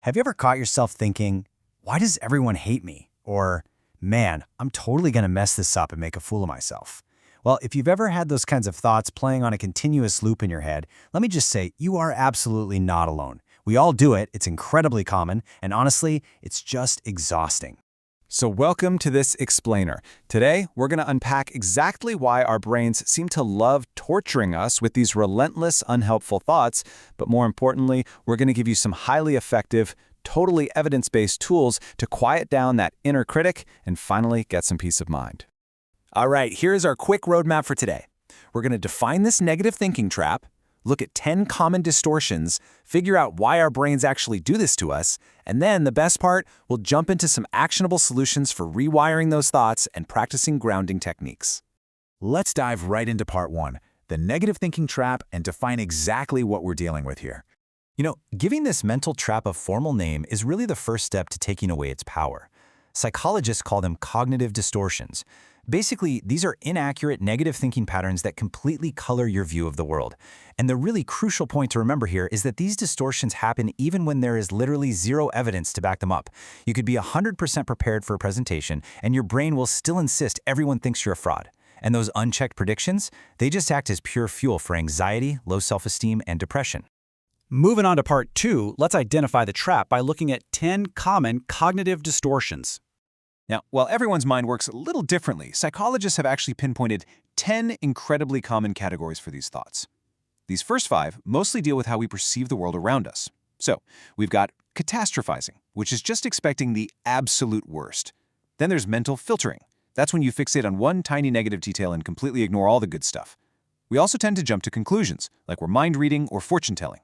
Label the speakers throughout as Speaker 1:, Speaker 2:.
Speaker 1: Have you ever caught yourself thinking, why does everyone hate me? Or, man, I'm totally going to mess this up and make a fool of myself. Well, if you've ever had those kinds of thoughts playing on a continuous loop in your head, let me just say, you are absolutely not alone. We all do it, it's incredibly common, and honestly, it's just exhausting.
Speaker 2: So welcome to this explainer. Today, we're going to unpack exactly why our brains seem to love torturing us with these relentless, unhelpful thoughts, but more importantly, we're going to give you some highly effective, totally evidence-based tools to quiet down that inner critic and finally get some peace of mind. All right, here's our quick roadmap for today. We're going to define this negative thinking trap, look at 10 common distortions, figure out why our brains actually do this to us, and then the best part, we'll jump into some actionable solutions for rewiring those thoughts and practicing grounding techniques.
Speaker 3: Let's dive right into part 1, the negative thinking trap, and define exactly what we're dealing with here.
Speaker 1: Giving this mental trap a formal name is really the first step to taking away its power. Psychologists call them cognitive distortions. Basically, these are inaccurate negative thinking patterns that completely color your view of the world. And the really crucial point to remember here is that these distortions happen even when there is literally zero evidence to back them up. You could be 100% prepared for a presentation, and your brain will still insist everyone thinks you're a fraud. And those unchecked predictions, they just act as pure fuel for anxiety, low self-esteem, and depression.
Speaker 4: Moving on to part 2, let's identify the trap by looking at 10 common cognitive distortions.
Speaker 2: Now, while everyone's mind works a little differently, psychologists have actually pinpointed 10 incredibly common categories for these thoughts. These first 5 mostly deal with how we perceive the world around us. So, we've got catastrophizing, which is just expecting the absolute worst. Then there's mental filtering. That's when you fixate on one tiny negative detail and completely ignore all the good stuff. We also tend to jump to conclusions, like we're mind reading or fortune telling.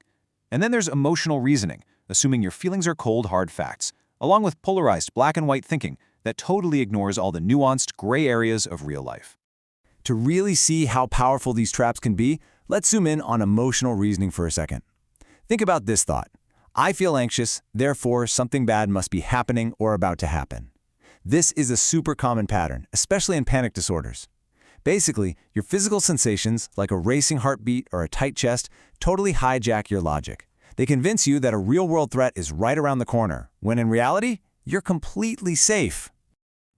Speaker 2: And then there's emotional reasoning, assuming your feelings are cold, hard facts, along with polarized black and white thinking that totally ignores all the nuanced gray areas of real life.
Speaker 3: To really see how powerful these traps can be, let's zoom in on emotional reasoning for a second. Think about this thought. I feel anxious, therefore something bad must be happening or about to happen. This is a super common pattern, especially in panic disorders. Basically, your physical sensations, like a racing heartbeat or a tight chest, totally hijack your logic. They convince you that a real-world threat is right around the corner, when in reality, you're completely safe.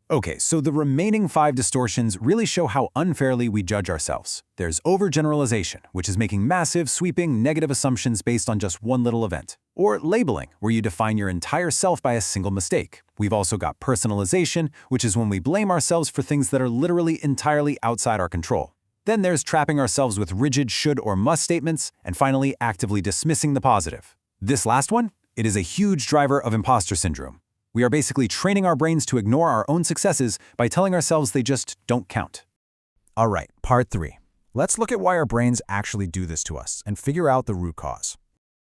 Speaker 3: Okay, so the remaining 5 distortions really show how unfairly we judge ourselves. There's overgeneralization, which is making massive, sweeping, negative assumptions based on just one little event. Or labeling, where you define your entire self by a single mistake. We've also got personalization, which is when we blame ourselves for things that are literally entirely outside our control. Then there's trapping ourselves with rigid should or must statements, and finally, actively dismissing the positive. This last one, it is a huge driver of imposter syndrome. We are basically training our brains to ignore our own successes by telling ourselves they just don't count.
Speaker 1: All right, part 3. Let's look at why our brains actually do this to us and figure out the root cause.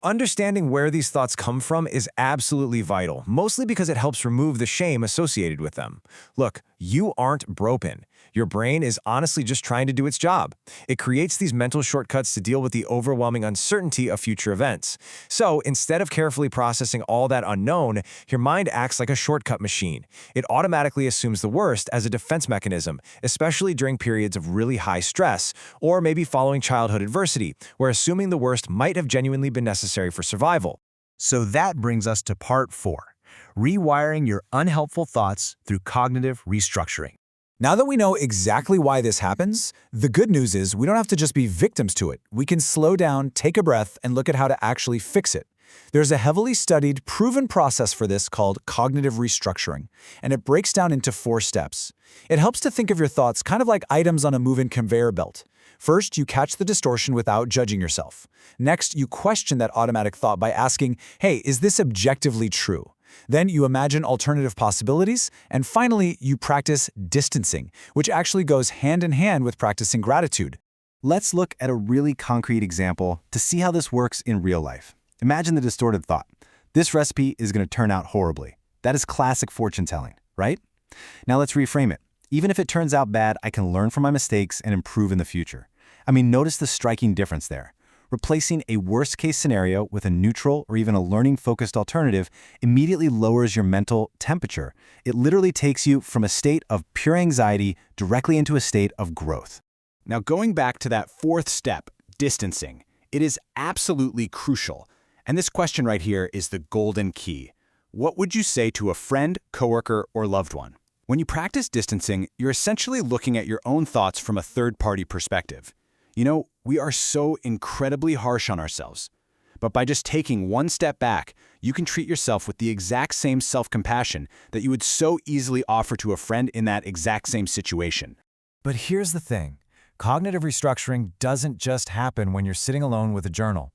Speaker 1: Understanding where these thoughts come from is absolutely vital, mostly because it helps remove the shame associated with them. Look, you aren't broken. Your brain is honestly just trying to do its job. It creates these mental shortcuts to deal with the overwhelming uncertainty of future events. So instead of carefully processing all that unknown, your mind acts like a shortcut machine. It automatically assumes the worst as a defense mechanism, especially during periods of really high stress, or maybe following childhood adversity, where assuming the worst might have genuinely been necessary for survival.
Speaker 5: So that brings us to part 4, rewiring your unhelpful thoughts through cognitive restructuring.
Speaker 3: Now that we know exactly why this happens, the good news is we don't have to just be victims to it. We can slow down, take a breath, and look at how to actually fix it. There's a heavily studied, proven process for this called cognitive restructuring, and it breaks down into 4 steps. It helps to think of your thoughts kind of like items on a moving conveyor belt. First, you catch the distortion without judging yourself. Next, you question that automatic thought by asking, hey, is this objectively true? Then you imagine alternative possibilities, and finally, you practice distancing, which actually goes hand in hand with practicing gratitude.
Speaker 1: Let's look at a really concrete example to see how this works in real life. Imagine the distorted thought. This recipe is going to turn out horribly. That is classic fortune telling, right? Now let's reframe it. Even if it turns out bad, I can learn from my mistakes and improve in the future. Notice the striking difference there. Replacing a worst-case scenario with a neutral or even a learning-focused alternative immediately lowers your mental temperature. It literally takes you from a state of pure anxiety directly into a state of growth.
Speaker 4: Now, going back to that 4th step, distancing, it is absolutely crucial.
Speaker 2: And this question right here is the golden key. What would you say to a friend, coworker, or loved one? When you practice distancing, you're essentially looking at your own thoughts from a third-party perspective. You know, we are so incredibly harsh on ourselves. But by just taking one step back, you can treat yourself with the exact same self-compassion that you would so easily offer to a friend in that exact same situation.
Speaker 1: But here's the thing. Cognitive restructuring doesn't just happen when you're sitting alone with a journal.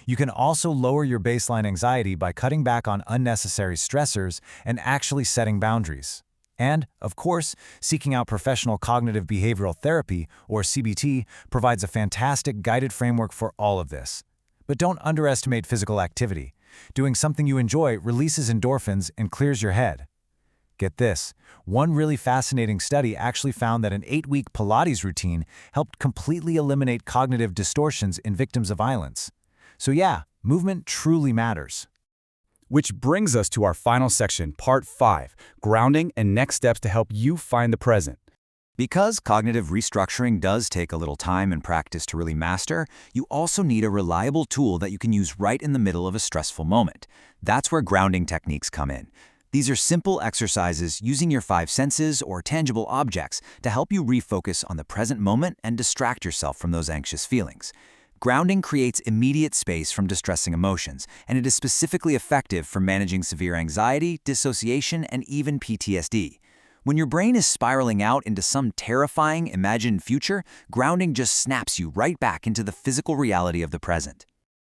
Speaker 1: You can also lower your baseline anxiety by cutting back on unnecessary stressors and actually setting boundaries. And, of course, seeking out professional cognitive behavioral therapy, or CBT, provides a fantastic guided framework for all of this. But don't underestimate physical activity. Doing something you enjoy releases endorphins and clears your head. Get this, one really fascinating study actually found that an 8-week Pilates routine helped completely eliminate cognitive distortions in victims of violence. So yeah, movement truly matters.
Speaker 2: Which brings us to our final section, Part 5, Grounding and Next Steps to Help You Find the Present.
Speaker 3: Because cognitive restructuring does take a little time and practice to really master, you also need a reliable tool that you can use right in the middle of a stressful moment. That's where grounding techniques come in. These are simple exercises using your 5 senses or tangible objects to help you refocus on the present moment and distract yourself from those anxious feelings. Grounding creates immediate space from distressing emotions, and it is specifically effective for managing severe anxiety, dissociation, and even PTSD. When your brain is spiraling out into some terrifying, imagined future, grounding just snaps you right back into the physical reality of the present.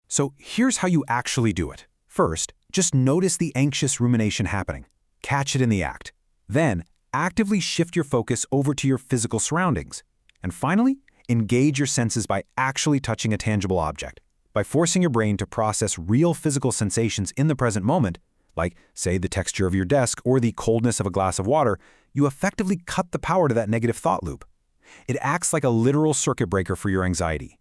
Speaker 2: So here's how you actually do it. First, just notice the anxious rumination happening. Catch it in the act. Then, actively shift your focus over to your physical surroundings. And finally, engage your senses by actually touching a tangible object. By forcing your brain to process real physical sensations in the present moment, like, say, the texture of your desk or the coldness of a glass of water, you effectively cut the power to that negative thought loop. It acts like a literal circuit breaker for your anxiety.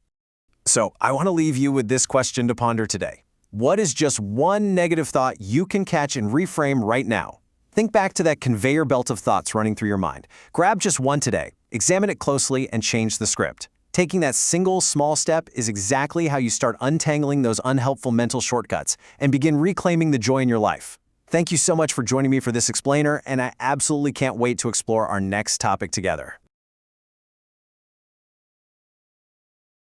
Speaker 1: So, I want to leave you with this question to ponder today. What is just one negative thought you can catch and reframe right now? Think back to that conveyor belt of thoughts running through your mind. Grab just one today, examine it closely, and change the script. Taking that single small step is exactly how you start untangling those unhelpful mental shortcuts and begin reclaiming the joy in your life. Thank you so much for joining me for this explainer, and I absolutely can't wait to explore our next topic together.